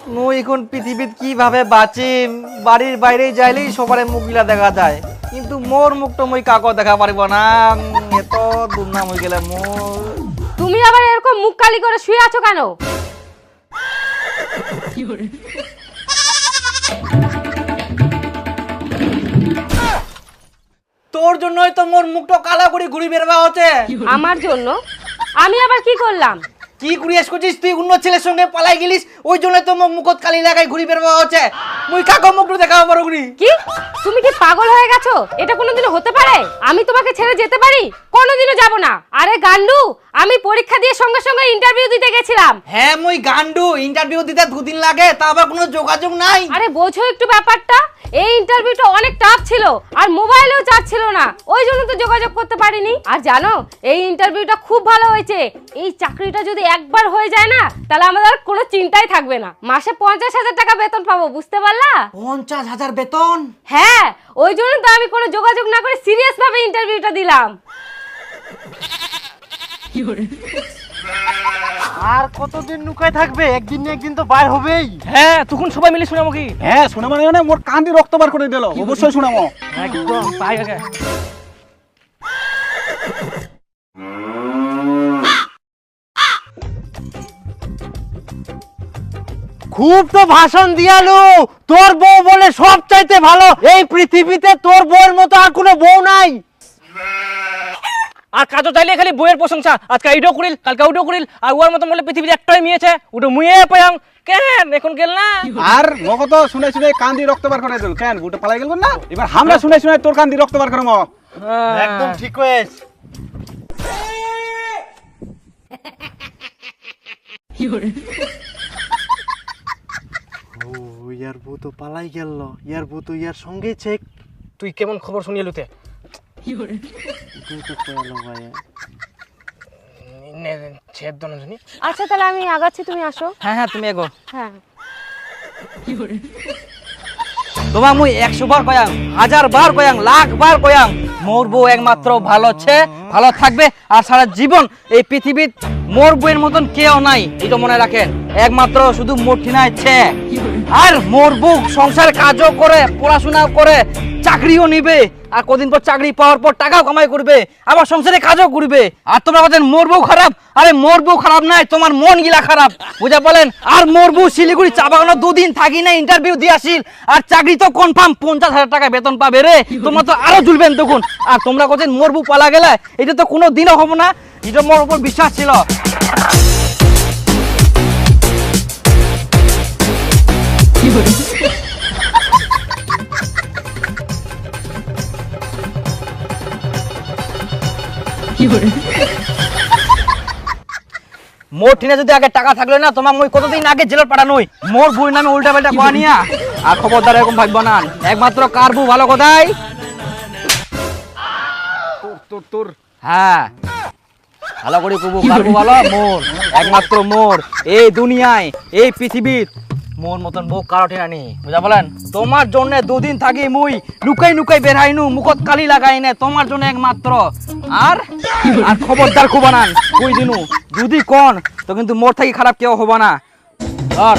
মুই এখন পৃথিবীত কিভাবে বাঁচিম? বাড়ির বাইরে যাইলেই সবার মুখগুলা দেখা যায়, কিন্তু মোর মুখটা মুই কাকো দেখা পারিব না। এত দুর্নাম হয়ে গেলে মোর। তুমি আবার এরকম মুখ কালি করে শুয়ে আছো কেন? তোর জন্যই তো মোর মুখটা কালা করে ঘুরি বেরবা হচ্ছে। আমার জন্য? আমি আবার কি করলাম? কি করিয়াস করছিস তুই? অন্য ছেলের সঙ্গে পালাই গেলিস, ওই জন্য তো মুখ মুখত কালি লাগাই ঘুরি বেরবা হচ্ছে। মুই কাকো মুখটা দেখাবো পারো ঘুরি। কি? তুমি কি পাগল হয়ে গেছো? এটা কোনোদিনও হতে পারে? আমি তোমাকে ছেড়ে যেতে পারি? কোনোদিনও যাব না। আরে গান্ডু, আমি পরীক্ষা দিয়ে সঙ্গে সঙ্গে ইন্টারভিউ দিতে গেছিলাম। হ্যাঁ মুই গান্ডু, ইন্টারভিউ দিতে 2 দিন লাগে, তা আবার কোনো যোগাযোগ নাই। আরে বোঝো একটু ব্যাপারটা। এই ইন্টারভিউটা অনেক টাফ ছিল, আর মোবাইলেও চার্জ ছিল না, ওই জন্য তো যোগাযোগ করতে পারিনি। আর জানো, এই ইন্টারভিউটা খুব ভালো হয়েছে। এই চাকরিটা যদি একবার হয়ে যায় না, তাহলে আমাদের আর কোনো চিন্তাই থাকবে না। মাসে 50,000 টাকা বেতন পাবো, বুঝতে পারলা? 50,000 বেতন? হ্যাঁ, ওই জন্য তো আমি কোনো যোগাযোগ না করে সিরিয়াস ভাবে ইন্টারভিউটা দিলাম। আর কতদিন নুকায় থাকবে? একদিন না একদিন তো বাইর হবেই। হ্যাঁ, তখন সবাই মিলে শুনামো কি? হ্যাঁ, শোনা মানে মোর কান্দি রক্ত বার করে দিল, অবশ্যই শোনামো। একদম পাই আগে। খুব তো ভাষণ দিয়ালু। তোর বউ বলে সব চাইতে ভালো। এই পৃথিবীতে তোর বউয়ের মতো আর কোনো বউ নাই। আর কাজও চাইলে খালি বইয়ের প্রশংসা। আজকে এইটাও করিল, কালকে ওইটাও করিল, আর ওর মতন বলে পৃথিবীতে একটাই মেয়ে আছে, ওটা মুয়ে পায়াং। কেন এখন গেল না? আর মগো তো শুনে শুনে কান্দি রক্ত বার করে দিল। কেন বুটা পালাই গেল না? এবার আমরা শুনে শুনে তোর কান্দি রক্ত বার করবো। একদম ঠিক হয়েছ। ও ইয়ার বউ তো পালাই গেল। ইয়ার বউ তো ইয়ার সঙ্গে চেক। তুই কেমন খবর শুনিয়ে লুতে? আচ্ছা, তাহলে আমি আগাচ্ছি, তুমি আসো। হ্যাঁ হ্যাঁ, তুমি এগো। হ্যাঁ। তোমার মুই 100 বার কয়াং, 1000 বার কয়াং, লাখ বার কয়াং, মোর বউ একমাত্র ভালো আছে, ভালো থাকবে, আর সারা জীবন এই পৃথিবীত মোর বউয়ের মতন কেউ নাই, এটা মনে রাখেন। একমাত্র শুধু মোর ঠিনায় আছে। আর মোর বউ সংসার কাজও করে, পড়াশোনাও করে, চাকরিও নিবে, আর কদিন পর চাকরি পাওয়ার পর টাকাও কামাই করবে, আবার সংসারে কাজও করবে। আর তোমরা বলেন মোর বউ খারাপ। আরে মোর বউ খারাপ নাই, তোমার মন গিলা খারাপ, বুঝা বলেন। আর মোর বউ শিলিগুড়ি চা বাগানো 2 দিন থাকি না, ইন্টারভিউ দিয়ে আসিল, আর চাকরি তো কনফার্ম 50,000 টাকা বেতন পাবে রে। তোমরা তো আরো ঝুলবেন তখন। আর তোমরা বলছেন মোর বউ পালা গেলে, এটা তো কোনো দিনও হবো না। এটা মোর উপর বিশ্বাস ছিল। মোর ঠিনে যদি আগে টাকা থাকলে না, তোমার মই কতদিন আগে জেলত পাঠানোই। মোর বই নামে উল্টা পাল্টা কোয়া নিয়া, আর খবরদার এরকম ভাববো না। একমাত্র কার বউ ভালো কথাই। তোর হ্যাঁ, ভালো করে কবু, কার বউ ভালো? মোর, একমাত্র মোর। এই দুনিয়ায়, এই পৃথিবীর মোর মতন বউ কারো ঠিনা নেই, বুঝা বলেন। তোমার জন্য 2 দিন থাকি মুই লুকাই লুকাই বেরহাইনু, মুখত কালি লাগাই না, তোমার জন্য একমাত্র। আর আর খবরদার খুব বানান কই দিনু, যদি কোন তো কিন্তু মোর থাকি খারাপ কেউ হবো না। আর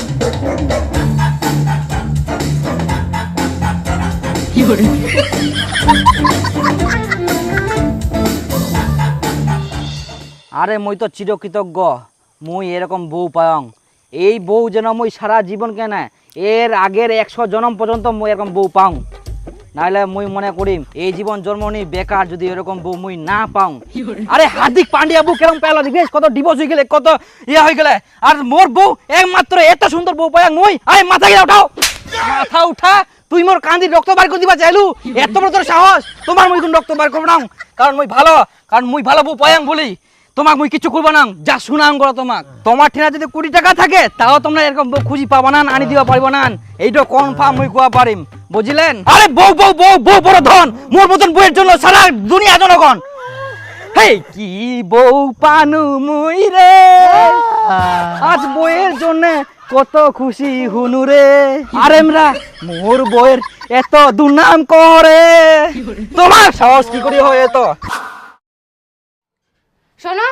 আরে মই তো চিরকৃতজ্ঞ, মুই এরকম বউ পায়ং। এই বউ যেন মুই সারা জীবন কেন, এর আগের 100 জন্ম পর্যন্ত মুই এরকম বউ পাও। নাহলে মুই মনে করিম এই জীবন জন্ম নি বেকার, যদি এরকম বউ মুই না পাও। আরে হার্দিক পান্ডিয়া বউ কেরম পেলো দেখিস, কত ডিভোর্স হয়ে গেলে, কত ইয়া হয়ে গেলে। আর মোর বউ একমাত্র এত সুন্দর বউ পায়াং মুই। আরে মাথা গিয়ে উঠাও, মাথা উঠা। তুই মোর কান্দির রক্ত বার করে দিবা চাইলু? এত বড় তোর সাহস? তোমার মুই কোন রক্ত বার করবো না, কারণ মুই ভালো, কারণ মুই ভালো বউ পায়াং বলি। তোমাক মুই কিছু করবো না, যা শুনাং করো তোমাক। তোমার ঠিনা যদি 20 টাকা থাকে, তাও তোমরা এরকম বউ খুঁজি পাবা না, আনি দিবা পারবো না, এইটা কনফার্ম মুই কোয়া পারিম, বুঝলেন? আরে বউ বউ বউ বউ বড় ধন, মোর মতন বউয়ের জন্য সারা দুনিয়া জনগণ। হেই কি বউ পানু মুই রে, আজ বউয়ের জন্য কত খুশি হুনু রে। আর এমরা মোর বউয়ের এত দুর্নাম করে, তোমার সাহস কি করে হয় এত? শোনো,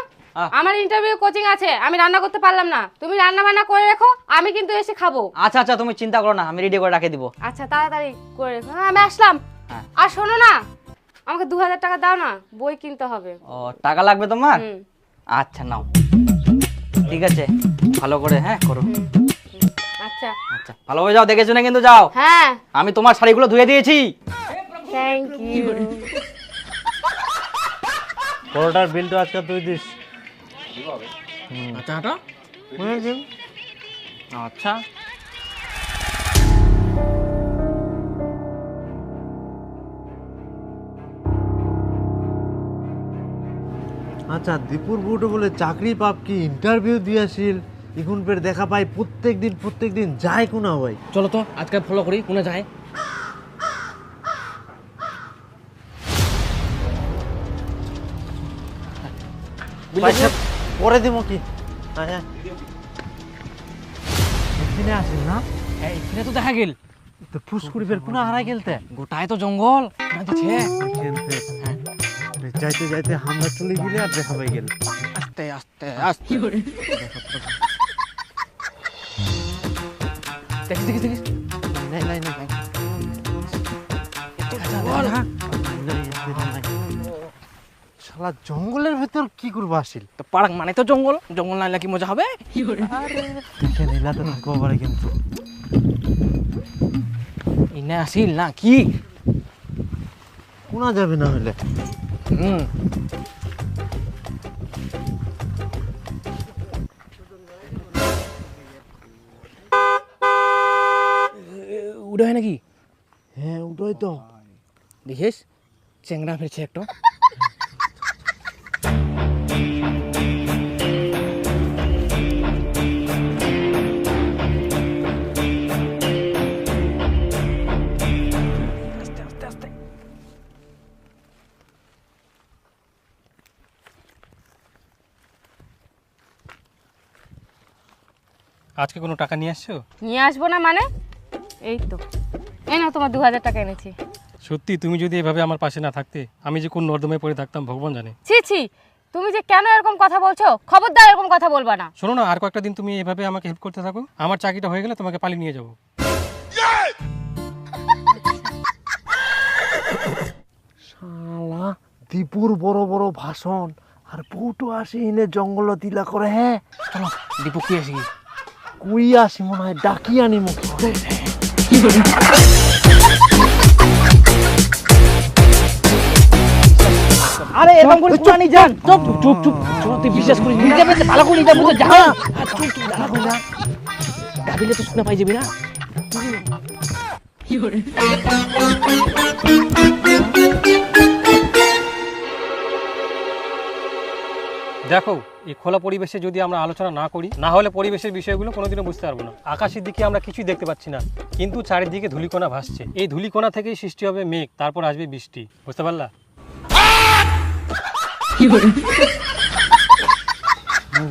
আমার ইন্টারভিউ কোচিং আছে, আমি রান্না করতে পারলাম না, তুমি রান্না বান্না করে রেখো, আমি কিন্তু এসে খাবো। আচ্ছা আচ্ছা, তুমি চিন্তা করো না, আমি রেডি করে রাখে দিব। আচ্ছা তাড়াতাড়ি করে রেখো। হ্যাঁ আমি আসলাম। হ্যাঁ। আর শোনো না, আমাকে 2000 টাকা দাও না, বই কিনতে হবে। ও, টাকা লাগবে তোমার? হুম। আচ্ছা নাও, ঠিক আছে, ভালো করে হ্যাঁ করো। আচ্ছা আচ্ছা ভালোভাবে যাও, দেখে শুনে কিন্তু যাও। হ্যাঁ আমি তোমার শাড়িগুলো ধুয়ে দিয়েছি। Thank you. পরোটার বিলটা আজকে তুই দিস। আচ্ছা হাঁটো। আচ্ছা আচ্ছা, দীপুর বুটো বলে চাকরি পাপ কি ইন্টারভিউ দিয়েছিল, এখন ফের দেখা পাই প্রত্যেক দিন যায় কোনা ভাই। চলো তো আজকে ফলো করি, কোনে যায়। পয়সা পরে দিব কি? আচ্ছা এখানে আসেন না, এই এখানে তো দেখা গেল, তো ফুসকুড়ি ফের কোনা হারাই গেলতে গোটায় তো জঙ্গল নাচছে। যাইতে যাইতে হামলা চলে গেলে আর দেখা পাই গেল। আস্তে আস্তে আস্তে দেখিস দেখিস দেখিস। নাই নাই নাই শালা জঙ্গলের ভেতর কি করবো আসিল? তো পার্ক মানে তো জঙ্গল, জঙ্গল না কি মজা হবে? দেখে নিলা তো থাকবো পারে, কিন্তু ইনে আসিল না কি? কোনা যাবে না হলে। হুম উড়ে হয় নাকি? হ্যাঁ ওটাই তো। দেখিস চেংড়া ফিরছে একটা। আস্তে আস্তে আস্তে। আজকে কোনো টাকা নিয়ে আসছো? নিয়ে আসবো না মানে? এই তো এই নাও, তোমার 2000 টাকা এনেছি। সত্যি তুমি যদি এভাবে আমার পাশে না থাকতে, আমি যে কোন নর্দমায় পড়ে থাকতাম ভগবান জানে। ছি ছি, তুমি যে কেন এরকম কথা বলছো? খবরদার এরকম কথা বলবা না। শোনো না, আর কয়েকটা দিন তুমি এভাবে আমাকে হেল্প করতে থাকো, আমার চাকরিটা হয়ে গেলে তোমাকে পালিয়ে নিয়ে যাবো। শালা দীপুর বড় বড় ভাষণ আর বউটো আসি এনে জঙ্গল দিলা করে। হ্যাঁ চলো দীপু কি আসি? কুই আসি মনে হয়, ডাকি আনি মুখে। আরে এরকম করে পুরানি যান। চুপ চুপ চুপ, চলো তুই বিশ্বাস করিস, নিজে পেতে ভালো করে নিজে বুঝে যা। চুপ চুপ দাঁড়া কই না, গাবিলে তো শুনে পাই যাবি না। দেখো, এই খোলা পরিবেশে যদি আমরা আলোচনা না করি, না হলে পরিবেশের বিষয়গুলো কোনোদিনও বুঝতে পারবো না। আকাশের দিকে আমরা কিছুই দেখতে পাচ্ছি না, কিন্তু চারিদিকে ধূলিকণা ভাসছে। এই ধূলিকণা থেকেই সৃষ্টি হবে মেঘ, তারপর আসবে বৃষ্টি। বুঝতে পারলা?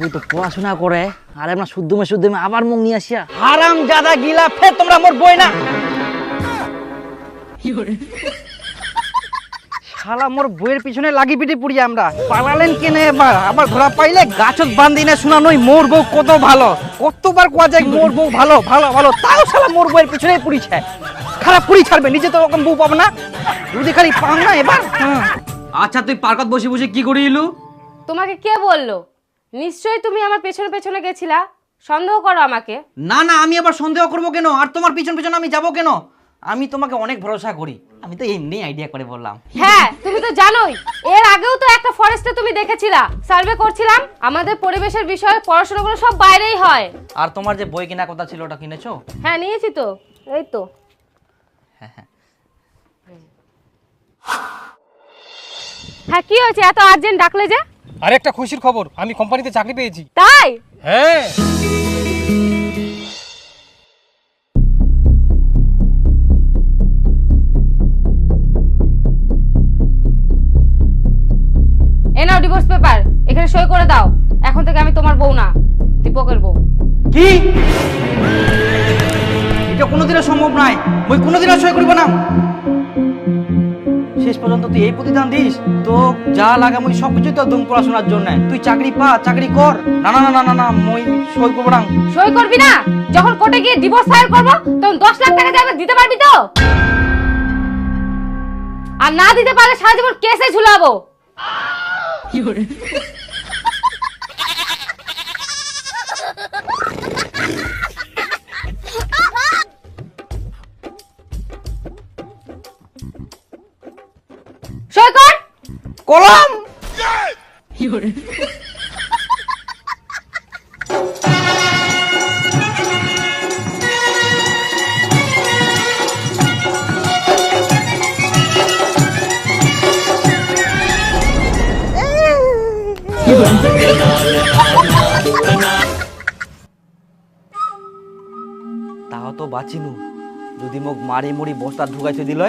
মুই তো পড়াশোনা করে আর আমরা শুদ্ধমে আবার মুখ নিয়ে আসিয়া হারাম জাদা গিলা ফের তোমরা মোর বই না। শালা মোর বইয়ের পিছনে লাগি পিটি পুড়ি আমরা। পালালেন কেনে এবার? আবার ধরা পাইলে গাছত বান্ধি না শোনা নই মোর বউ কত ভালো। কতবার কোয়া যায় মোর বউ ভালো ভালো ভালো, তাও শালা মোর বইয়ের পিছনে পুড়িছে। খারাপ পুড়ি ছাড়বে, নিজে তো ওরকম বউ পাবো না, যদি খালি পাও না এবার। আচ্ছা তুই পার্কত বসে বসে কি করিলু? তোমাকে কে বললো? নিশ্চয়ই তুমি আমার পেছনে পেছনে গেছিলা, সন্দেহ করো আমাকে। না না, আমি আবার সন্দেহ করবো কেন? আর তোমার পিছন পিছন আমি যাবো কেন? আমি তোমাকে অনেক ভরসা করি, আমি তো এমনি আইডিয়া করে বললাম। হ্যাঁ তুমি তো জানোই, এর আগেও তো একটা ফরেস্টে তুমি দেখেছিলা, সার্ভে করছিলাম। আমাদের পরিবেশের বিষয়ে পড়াশোনাগুলো সব বাইরেই হয়। আর তোমার যে বই কেনার কথা ছিল ওটা কিনেছো? হ্যাঁ নিয়েছি তো, এই তো। হ্যাঁ কি হয়েছে, এত আর্জেন্ট ডাকলে যে? আর একটা খুশির খবর, আমি কোম্পানিতে চাকরি পেয়েছি। তাই? হ্যাঁ। এ নাও ডিভোর্স পেপার, এখানে সই করে দাও। এখন থেকে আমি তোমার বউ না, দীপকের বউ। কি? এটা কোনোদিনও সম্ভব নয়, ওই কোনোদিনও সই করবো না। সে শেষ পর্যন্ত তুই এই প্রতিদান দিস, তো যা লাগে মুই সবকিছু তো দুম পড়াশোনার জন্য। তুই চাকরি পা, চাকরি কর। না না না না না না মুই সই করবো না। সই করবি না? যখন কোর্টে গিয়ে ডিভোর্স ফাইল করবো তখন 10 লাখ টাকা যাবে, দিতে পারবি তো? আর না দিতে পারলে সারা জীবন কেসে ঝুলাবো। সই কর। কলম। তাও তো বাঁচিনু, যদি মোক মারি মুড়ি বস্তা ঢুকাইতে দিল।